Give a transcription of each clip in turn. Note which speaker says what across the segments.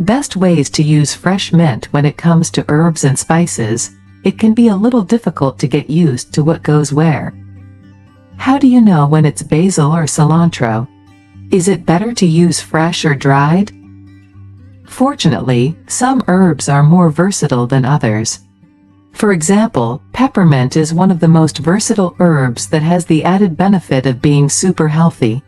Speaker 1: Best ways to use fresh mint when it comes to herbs and spices. It can be a little difficult to get used to what goes where. How do you know when it's basil or cilantro? Is it better to use fresh or dried? Fortunately, some herbs are more versatile than others. For example, peppermint is one of the most versatile herbs that has the added benefit of being super healthy.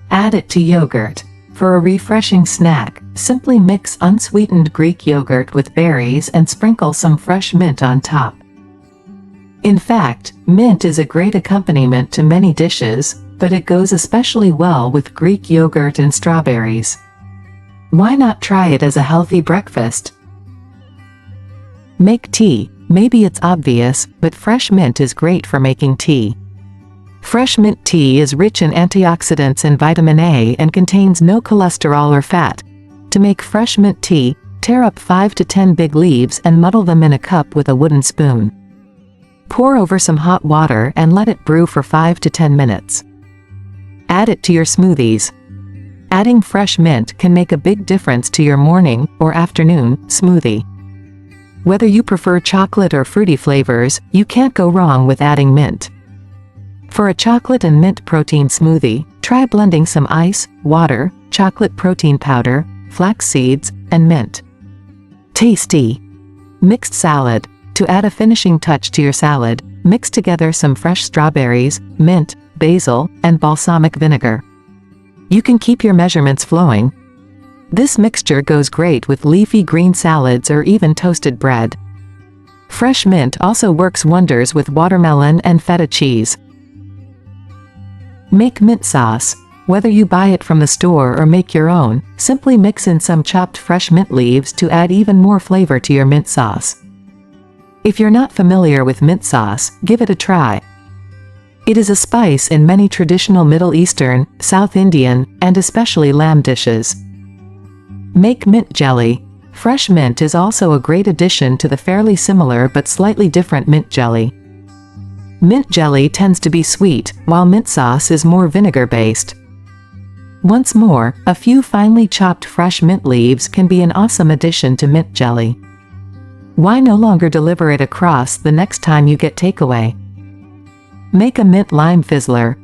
Speaker 1: Add it to yogurt. For a refreshing snack, simply mix unsweetened Greek yogurt with berries and sprinkle some fresh mint on top. In fact, mint is a great accompaniment to many dishes, but it goes especially well with Greek yogurt and strawberries. Why not try it as a healthy breakfast? Make tea. Maybe it's obvious, but fresh mint is great for making tea. Fresh mint tea is rich in antioxidants and vitamin A and contains no cholesterol or fat. To make fresh mint tea, tear up 5 to 10 big leaves and muddle them in a cup with a wooden spoon. Pour over some hot water and let it brew for 5 to 10 minutes. Add it to your smoothies. Adding fresh mint can make a big difference to your morning or afternoon smoothie. Whether you prefer chocolate or fruity flavors, you can't go wrong with adding mint. For a chocolate and mint protein smoothie, try blending some ice, water, chocolate protein powder, flax seeds, and mint. Tasty! Mixed salad. To add a finishing touch to your salad, mix together some fresh strawberries, mint, basil, and balsamic vinegar. You can keep your measurements flowing. This mixture goes great with leafy green salads or even toasted bread. Fresh mint also works wonders with watermelon and feta cheese. Make mint sauce. Whether you buy it from the store or make your own, simply mix in some chopped fresh mint leaves to add even more flavor to your mint sauce. If you're not familiar with mint sauce, give it a try. It is a spice in many traditional Middle Eastern, South Indian, and especially lamb dishes. Make mint jelly. Fresh mint is also a great addition to the fairly similar but slightly different mint jelly. Mint jelly tends to be sweet, while mint sauce is more vinegar-based. Once more, a few finely chopped fresh mint leaves can be an awesome addition to mint jelly. Why no longer deliver it across the next time you get takeaway? Make a mint lime fizzler.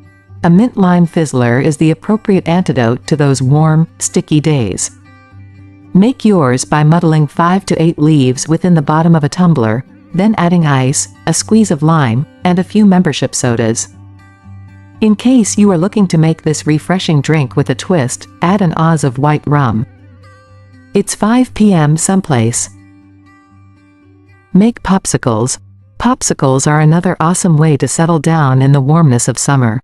Speaker 1: A mint lime fizzler is the appropriate antidote to those warm, sticky days. Make yours by muddling 5 to 8 leaves within the bottom of a tumbler, then adding ice, a squeeze of lime, and a few membership sodas. In case you are looking to make this refreshing drink with a twist, add an oz of white rum. It's 5 p.m. someplace. Make popsicles. Popsicles are another awesome way to settle down in the warmness of summer.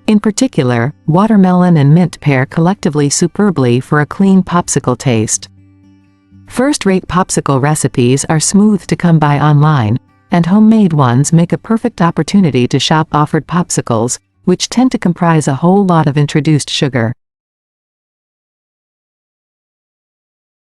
Speaker 1: In particular, watermelon and mint pair collectively superbly for a clean popsicle taste. First-rate popsicle recipes are smooth to come by online, and homemade ones make a perfect opportunity to shop offered popsicles, which tend to comprise a whole lot of introduced sugar.